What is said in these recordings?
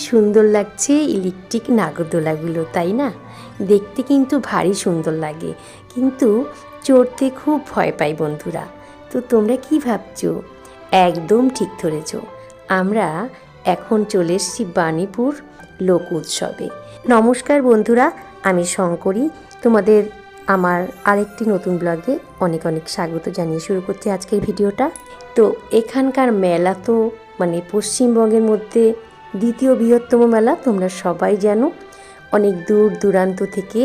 সুন্দর লাগছে ইলেকট্রিক নাগরদোলাগুলো, তাই না? দেখতে কিন্তু ভারী সুন্দর লাগে, কিন্তু চড়তে খুব ভয় পাই বন্ধুরা। তো তোমরা কি ভাবছো? একদম ঠিক ধরেছ। আমরা এখন চলে এসেছি বাণীপুর লোক উৎসবে। নমস্কার বন্ধুরা, আমি শঙ্করী। তোমাদের আমার আরেকটি নতুন ব্লগে অনেক অনেক স্বাগত জানিয়ে শুরু করছি আজকের ভিডিওটা। তো এখানকার মেলা তো মানে পশ্চিমবঙ্গের মধ্যে দ্বিতীয় বৃহত্তম মেলা, তোমরা সবাই জানো। অনেক দূর দূরান্ত থেকে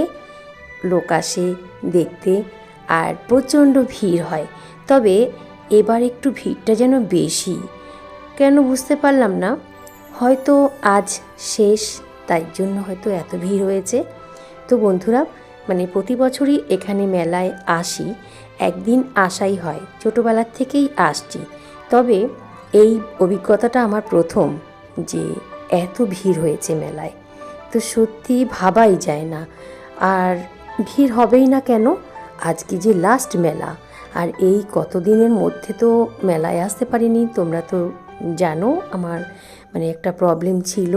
লোক আসে দেখতে, আর প্রচণ্ড ভিড় হয়। তবে এবার একটু ভিড়টা যেন বেশি, কেন বুঝতে পারলাম না। হয়তো আজ শেষ, তাই জন্য হয়তো এত ভিড় হয়েছে। তো বন্ধুরা, মানে প্রতি বছরই এখানে মেলায় আসি, একদিন আসাই হয়, ছোটোবেলার থেকেই আসছি। তবে এই অভিজ্ঞতাটা আমার প্রথম, যে এত ভিড় হয়েছে মেলায়। তো সত্যি ভাবাই যায় না, আর ভিড় হবেই না কেন। আজকে যে লাস্ট মেলা, আর এই কতদিনের মধ্যে তো মেলায় আসতে পারিনি। তোমরা তো জানো আমার মানে একটা প্রবলেম ছিল,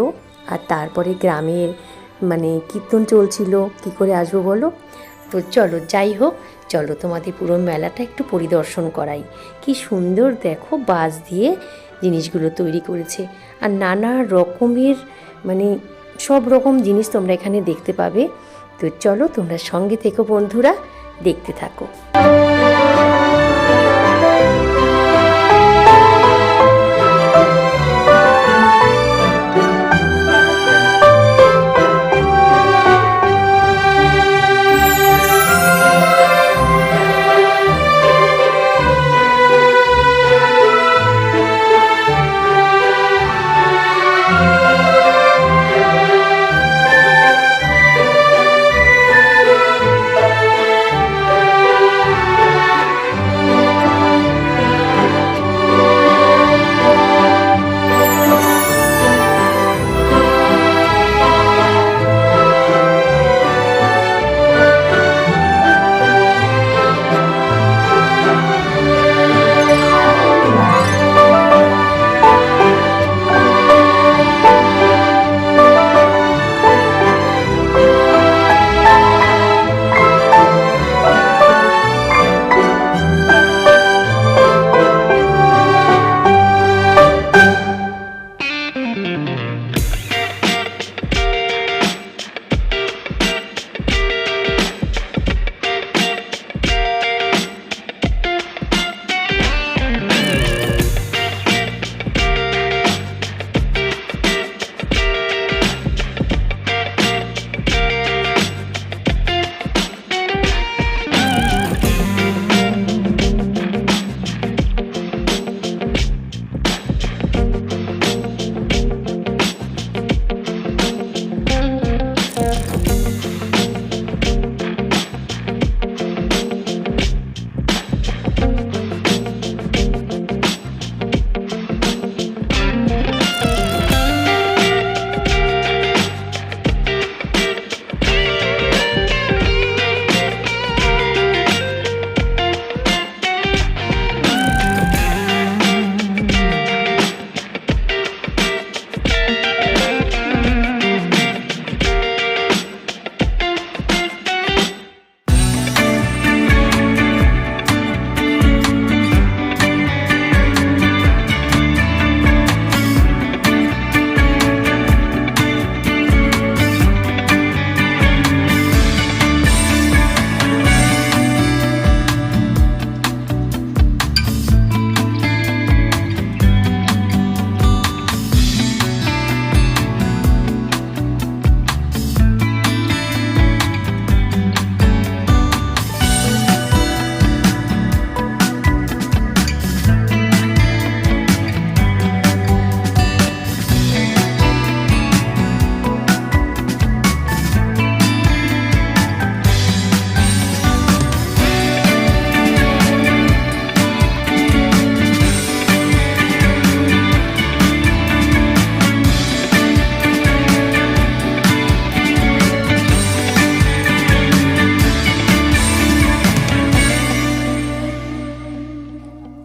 আর তারপরে গ্রামের মানে কীর্তন চলছিল, কী করে আসবো বলো। তো চলো, যাই হোক, চলো তোমাদের পুরো মেলাটা একটু পরিদর্শন করাই। কি সুন্দর দেখো, বাঁশ দিয়ে জিনিসগুলো তৈরি করেছে, আর নানা রকমের মানে সব রকম জিনিস তোমরা এখানে দেখতে পাবে। তো চলো তোমরা সঙ্গে থেকো বন্ধুরা, দেখতে থাকো।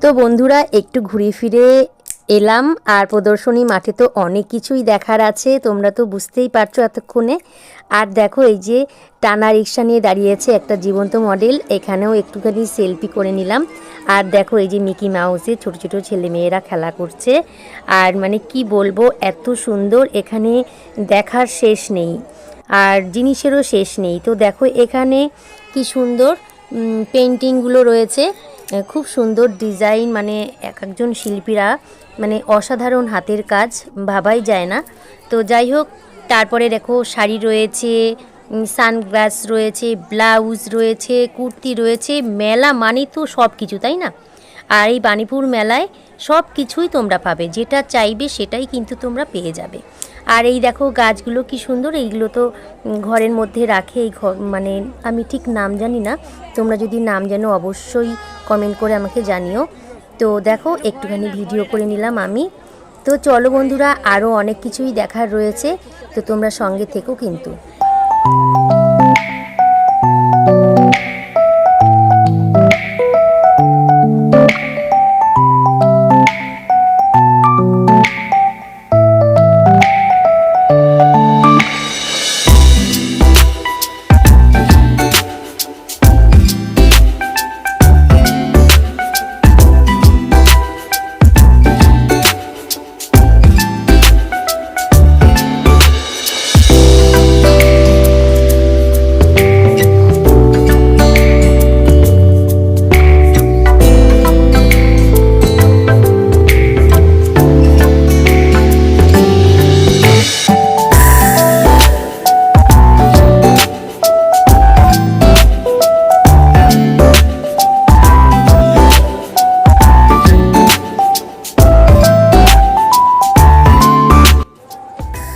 তো বন্ধুরা, একটু ঘুরে ফিরে এলাম। আর প্রদর্শনী মাঠে তো অনেক কিছুই দেখার আছে, তোমরা তো বুঝতেই পারছো এতক্ষণে। আর দেখো এই যে টানা রিক্সা নিয়ে দাঁড়িয়েছে একটা জীবন্ত মডেল, এখানেও একটুখানি সেলফি করে নিলাম। আর দেখো এই যে মিকি মাউসে ছোট ছোট ছেলে মেয়েরা খেলা করছে। আর মানে কি বলবো, এত সুন্দর, এখানে দেখার শেষ নেই আর জিনিসেরও শেষ নেই। তো দেখো এখানে কি সুন্দর পেন্টিংগুলো রয়েছে, খুব সুন্দর ডিজাইন, মানে এক একজন শিল্পীরা মানে অসাধারণ হাতের কাজ, ভাবাই যায় না। তো যাই হোক, তারপরে দেখো শাড়ি রয়েছে, সানগ্লাস রয়েছে, ব্লাউজ রয়েছে, কুর্তি রয়েছে। মেলা মানে তো সব কিছু, তাই না? আর এই বাণীপুর মেলায় সব কিছুই তোমরা পাবে, যেটা চাইবে সেটাই কিন্তু তোমরা পেয়ে যাবে। আর এই দেখো গাছগুলো কি সুন্দর, এইগুলো তো ঘরের মধ্যে রাখে। এই ঘর মানে আমি ঠিক নাম জানি না, তোমরা যদি নাম জানো অবশ্যই কমেন্ট করে আমাকে জানিও। তো দেখো একটুখানি ভিডিও করে নিলাম আমি। তো চলো বন্ধুরা, আরও অনেক কিছুই দেখার রয়েছে, তো তোমরা সঙ্গে থেকো কিন্তু।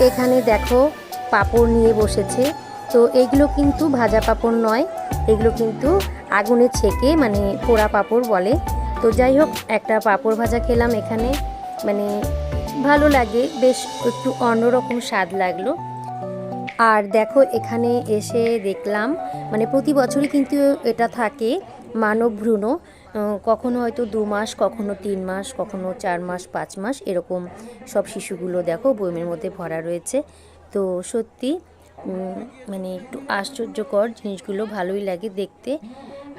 এখানে দেখো পাঁপড় নিয়ে বসেছে। তো এগুলো কিন্তু ভাজা পাঁপড় নয়, এগুলো কিন্তু আগুনে ছেঁকে মানে পোড়া পাঁপড় বলে। তো যাই হোক, একটা পাঁপড় ভাজা খেলাম এখানে, মানে ভালো লাগে, বেশ একটু অন্যরকম স্বাদ লাগলো। আর দেখো এখানে এসে দেখলাম মানে প্রতি বছরই কিন্তু এটা থাকে মানব ভ্রূণ, কখনো হয়তো 2 মাস, কখনো 3 মাস, কখনো 4 মাস, 5 মাস, এরকম সব শিশুগুলো দেখো বয়মের মধ্যে ভরা রয়েছে। তো সত্যি মানে একটু আশ্চর্যকর জিনিসগুলো, ভালোই লাগে দেখতে।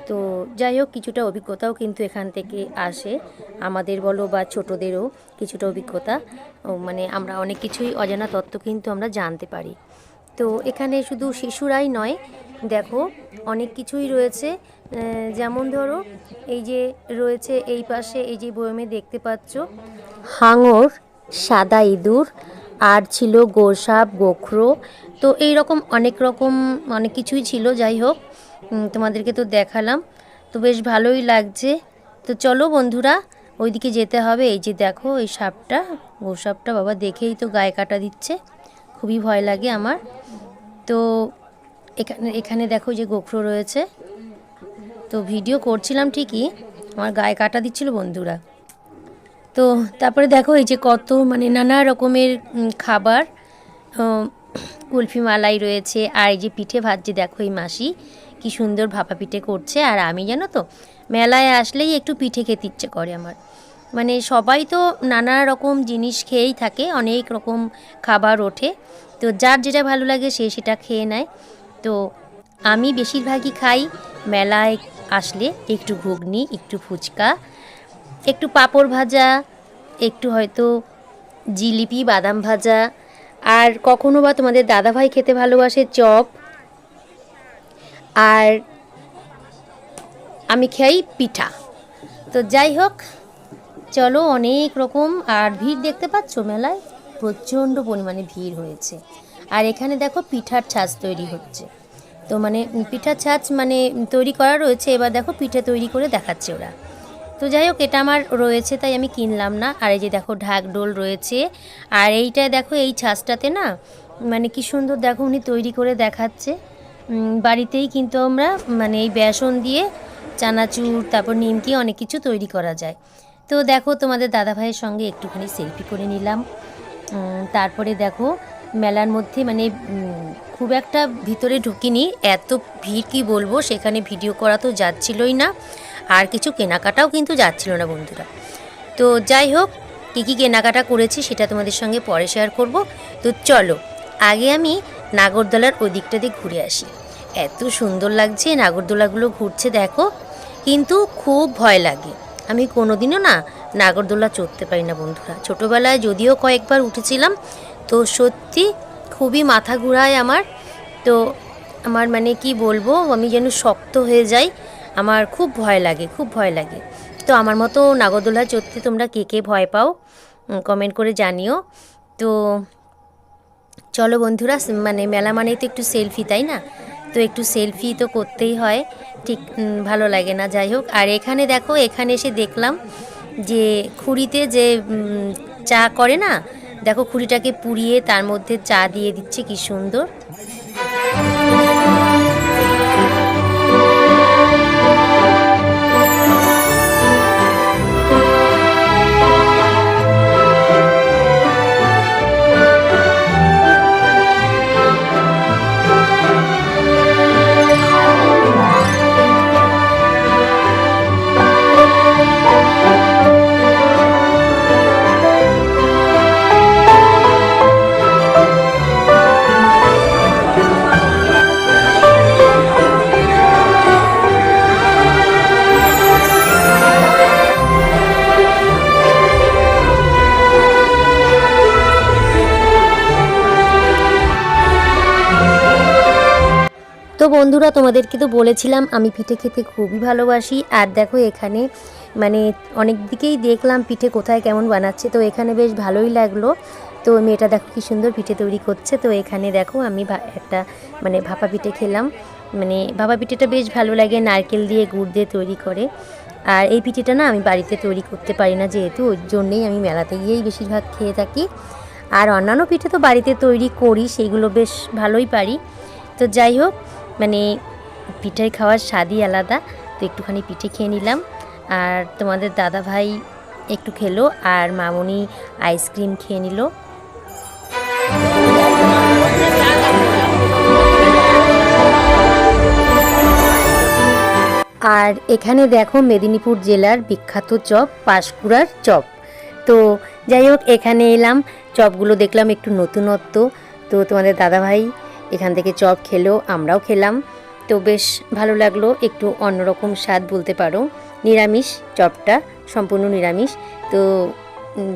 তো যাই হোক, কিছুটা অভিজ্ঞতাও কিন্তু এখান থেকে আসে, আমাদের বলো বা ছোটদেরও কিছুটা অভিজ্ঞতা, মানে আমরা অনেক কিছুই অজানা তত্ত্ব কিন্তু আমরা জানতে পারি। তো এখানে শুধু শিশুরাই নয়, দেখো অনেক কিছুই রয়েছে, যেমন ধরো এই যে রয়েছে এই পাশে, এই যে বয়মে দেখতে পাচ্ছ হাঙর, সাদা ইঁদুর, আর ছিল গোসাপ, গোখরো। তো এই রকম অনেক কিছুই ছিল। যাই হোক, তোমাদেরকে তো দেখালাম, তো বেশ ভালোই লাগছে। তো চলো বন্ধুরা, ওইদিকে যেতে হবে। এই যে দেখো এই সাপটা, গোসাপটা, বাবা দেখেই তো গায়ে কাটা দিচ্ছে, খুবই ভয় লাগে আমার। তো এখানে দেখো যে গোখরো রয়েছে। তো ভিডিও করছিলাম ঠিকই, আমার গায়ে কাটা দিচ্ছিল বন্ধুরা। তো তারপরে দেখো এই যে কত মানে নানা রকমের খাবার, কুলফি মালাই রয়েছে। আর এই যে পিঠে ভাজছে, দেখো এই মাসি কি সুন্দর ভাপা পিঠে করছে। আর আমি জানো তো মেলায় আসলেই একটু পিঠে খেতে ইচ্ছে করে আমার, মানে সবাই তো নানা রকম জিনিস খেয়েই থাকে, অনেক রকম খাবার ওঠে, তো যার যেটা ভালো লাগে সে সেটা খেয়ে নেয়। তো আমি বেশিরভাগই খাই মেলায় আসলে একটু ঘুগনি, একটু ফুচকা, একটু পাঁপড় ভাজা, একটু হয়তো জিলিপি, বাদাম ভাজা, আর কখনো বা তোমাদের দাদাভাই খেতে ভালোবাসে চপ, আর আমি খাই পিঠা। তো যাই হোক, চলো, অনেক রকম। আর ভিড় দেখতে পাচ্ছ মেলায়, প্রচণ্ড পরিমাণে ভিড় হয়েছে। আর এখানে দেখো পিঠার ছাঁচ তৈরি হচ্ছে, তো মানে পিঠার ছাঁচ মানে তৈরি করা রয়েছে, এবার দেখো পিঠা তৈরি করে দেখাচ্ছে ওরা। তো যাই হোক, এটা আমার রয়েছে তাই আমি কিনলাম না। আর এই যে দেখো ঢাকডোল রয়েছে, আর এইটা দেখো এই ছাঁচটাতে না মানে কি সুন্দর দেখো উনি তৈরি করে দেখাচ্ছে। বাড়িতেই কিন্তু আমরা মানে এই বেসন দিয়ে চানাচুর, তারপর নিমকি, অনেক কিছু তৈরি করা যায়। তো দেখো তোমাদের দাদাভাইয়ের সঙ্গে একটুখানি সেলফি করে নিলাম। তারপরে দেখো মেলার মধ্যে মানে খুব একটা ভিতরে ঢুকিনি, এত ভিড় কি বলবো, সেখানে ভিডিও করা তো যাচ্ছিলই না, আর কিছু কেনাকাটাও কিন্তু যাচ্ছিল না বন্ধুরা। তো যাই হোক, কী কী কেনাকাটা করেছি সেটা তোমাদের সঙ্গে পরে শেয়ার করব। তো চলো আগে আমি নাগরদোলার ওই দিকটা দিয়ে ঘুরে আসি। এত সুন্দর লাগছে নাগরদোলাগুলো ঘুরছে দেখো, কিন্তু খুব ভয় লাগে। আমি কোনোদিনও না নাগরদোলা চড়তে পারি না বন্ধুরা। ছোটোবেলায় যদিও কয়েকবার উঠেছিলাম, তো সত্যি খুবই মাথা ঘুরায় আমার। তো আমার মানে কি বলবো, আমি যেন শক্ত হয়ে যাই, আমার খুব ভয় লাগে, খুব ভয় লাগে। তো আমার মতো নাগরদোলা চড়তে তোমরা কে কে ভয় পাও কমেন্ট করে জানিও। তো চলো বন্ধুরা, মানে মেলা মানেই তো একটু সেলফি, তাই না? তো একটু সেলফি তো করতেই হয়, ঠিক ভালো লাগে না? যাই হোক। আর এখানে দেখো, এখানে এসে দেখলাম যে খুঁড়িতে যে চা করে না, দেখো খুঁড়িটাকে পুড়িয়ে তার মধ্যে চা দিয়ে দিচ্ছে, কি সুন্দর। তো বন্ধুরা, তোমাদেরকে তো বলেছিলাম আমি পিঠে খেতে খুবই ভালোবাসি। আর দেখো এখানে মানে অনেক দিকেই দেখলাম পিঠে কোথায় কেমন বানাচ্ছে, তো এখানে বেশ ভালোই লাগলো। তো মেয়েটা দেখো কি সুন্দর পিঠে তৈরি করছে। তো এখানে দেখো আমি একটা মানে ভাপা পিঠে খেলাম। মানে ভাপা পিঠেটা বেশ ভালো লাগে, নারকেল দিয়ে গুড় দিয়ে তৈরি করে। আর এই পিঠেটা না আমি বাড়িতে তৈরি করতে পারি না, যেহেতু ওই জন্যেই আমি মেলাতে গিয়েই বেশিরভাগ খেয়ে থাকি। আর অন্যান্য পিঠে তো বাড়িতে তৈরি করি, সেইগুলো বেশ ভালোই পারি। তো যাই হোক, মানে পিঠে খাওয়ার স্বাদই আলাদা। তো একটুখানি পিঠে খেয়ে নিলাম, আর তোমাদের দাদা ভাই একটু খেলো, আর মামনি আইসক্রিম খেয়ে নিল। আর এখানে দেখো মেদিনীপুর জেলার বিখ্যাত চপ, পাঁশকুড়ার চপ। তো যাই হোক, এখানে এলাম, চপগুলো দেখলাম একটু নতুনত্ব। তো তোমাদের দাদাভাই এখান থেকে চপ খেলো, আমরাও খেলাম। তো বেশ ভালো লাগলো, একটু অন্যরকম স্বাদ বলতে পারো। নিরামিষ চপটা, সম্পূর্ণ নিরামিষ। তো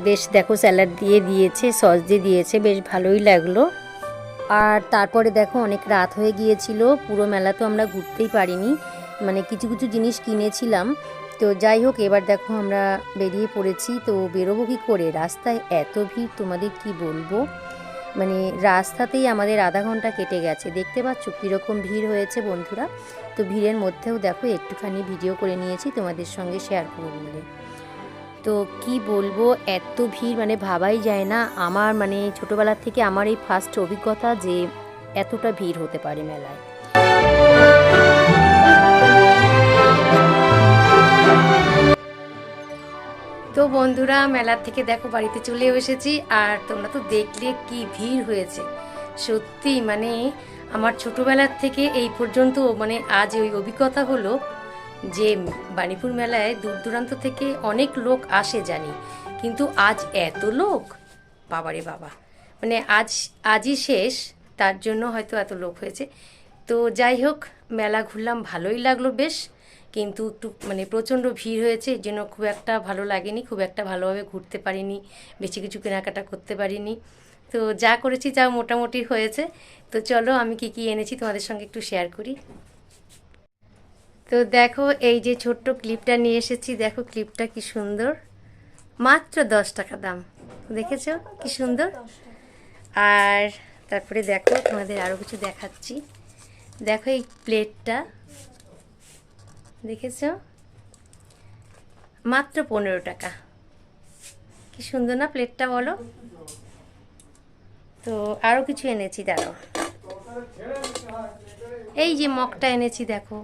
বেশ দেখো স্যালাড দিয়ে দিয়েছে, সস দিয়ে দিয়েছে, বেশ ভালোই লাগলো। আর তারপরে দেখো অনেক রাত হয়ে গিয়েছিল, পুরো মেলা তো আমরা ঘুরতেই পারিনি, মানে কিছু কিছু জিনিস কিনেছিলাম। তো যাই হোক, এবার দেখো আমরা বেরিয়ে পড়েছি। তো বেরোবো কী করে, রাস্তায় এত ভিড় তোমাদের কি বলবো, মানে রাস্তাতেই আমাদের আধা ঘন্টা কেটে গেছে। দেখতে পাচ্ছ কীরকম ভিড় হয়েছে বন্ধুরা। তো ভিড়ের মধ্যেও দেখো একটুখানি ভিডিও করে নিয়েছি তোমাদের সঙ্গে শেয়ার করবো বলে। তো কি বলবো, এত ভিড় মানে ভাবাই যায় না। আমার মানে ছোটোবেলার থেকে আমার এই ফার্স্ট অভিজ্ঞতা যে এতটা ভিড় হতে পারে মেলায়। তো বন্ধুরা, মেলার থেকে দেখো বাড়িতে চলে এসেছি। আর তোমরা তো দেখলে কি ভিড় হয়েছে। সত্যি মানে আমার ছোটোবেলার থেকে এই পর্যন্ত মানে আজ ওই অভিজ্ঞতা হলো যে বাণীপুর মেলায় দূর দূরান্ত থেকে অনেক লোক আসে জানি, কিন্তু আজ এত লোক, বাবারে বাবা, মানে আজই শেষ, তার জন্য হয়তো এত লোক হয়েছে। তো যাই হোক, মেলা ঘুরলাম, ভালোই লাগলো বেশ, কিন্তু একটু মানে প্রচণ্ড ভিড় হয়েছে, এর জন্য খুব একটা ভালো লাগেনি, খুব একটা ভালোভাবে ঘুরতে পারিনি, বেশি কিছু কেনাকাটা করতে পারিনি। তো যা করেছি যা মোটামুটি হয়েছে। তো চলো আমি কি কি এনেছি তোমাদের সঙ্গে একটু শেয়ার করি। তো দেখো এই যে ছোট্ট ক্লিপটা নিয়ে এসেছি, দেখো ক্লিপটা কি সুন্দর, মাত্র 10 টাকা দাম, দেখেছো কি সুন্দর। আর তারপরে দেখো তোমাদের আরও কিছু দেখাচ্ছি, দেখো এই প্লেটটা দেখেছো, মাত্র 15 টাকা, কি সুন্দর না প্লেটটা বলো। তো আরও কিছু এনেছি, দাঁড়াও, এই যে মগটা এনেছি দেখো,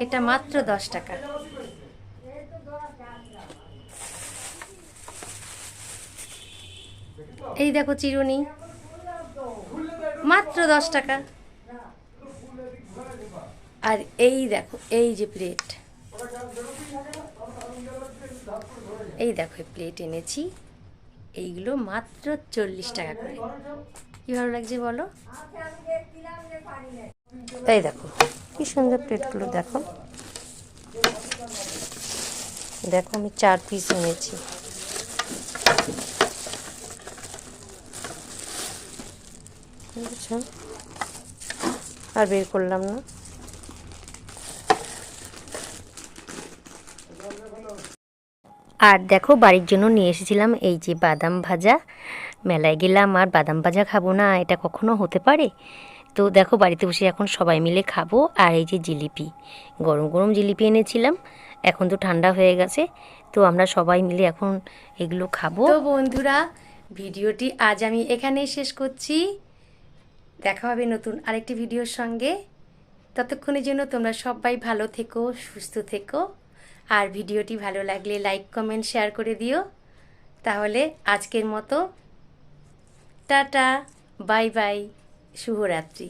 এটা মাত্র 10 টাকা। এই দেখো চিরুনি, মাত্র 10 টাকা। আর এই দেখো এই যে প্লেট, এই দেখো প্লেট এনেছি, এইগুলো মাত্র 40 টাকা করে। কি ভালো লাগছে বলো? তাই দেখো কি সুন্দর প্লেটগুলো, দেখো দেখো আমি 4 পিস নিয়েছি। বুঝছো? আর বের করলাম না। আর দেখো বাড়ির জন্য নিয়ে এসেছিলাম এই যে বাদাম ভাজা। মেলায় গেলাম আর বাদাম ভাজা খাবো না, এটা কখনো হতে পারে? তো দেখো বাড়িতে বসে এখন সবাই মিলে খাবো। আর এই যে জিলিপি, গরম গরম জিলিপি এনেছিলাম, এখন তো ঠান্ডা হয়ে গেছে, তো আমরা সবাই মিলে এখন এগুলো খাবো। তো বন্ধুরা, ভিডিওটি আজ আমি এখানেই শেষ করছি। দেখা হবে নতুন আরেকটি ভিডিওর সঙ্গে। ততক্ষণের জন্য তোমরা সবাই ভালো থেকো, সুস্থ থেকো। আর ভিডিওটি ভালো লাগলে লাইক কমেন্ট শেয়ার করে দিও। তাহলে আজকের মতো টাটা, বাই বাই, শুভরাত্রি।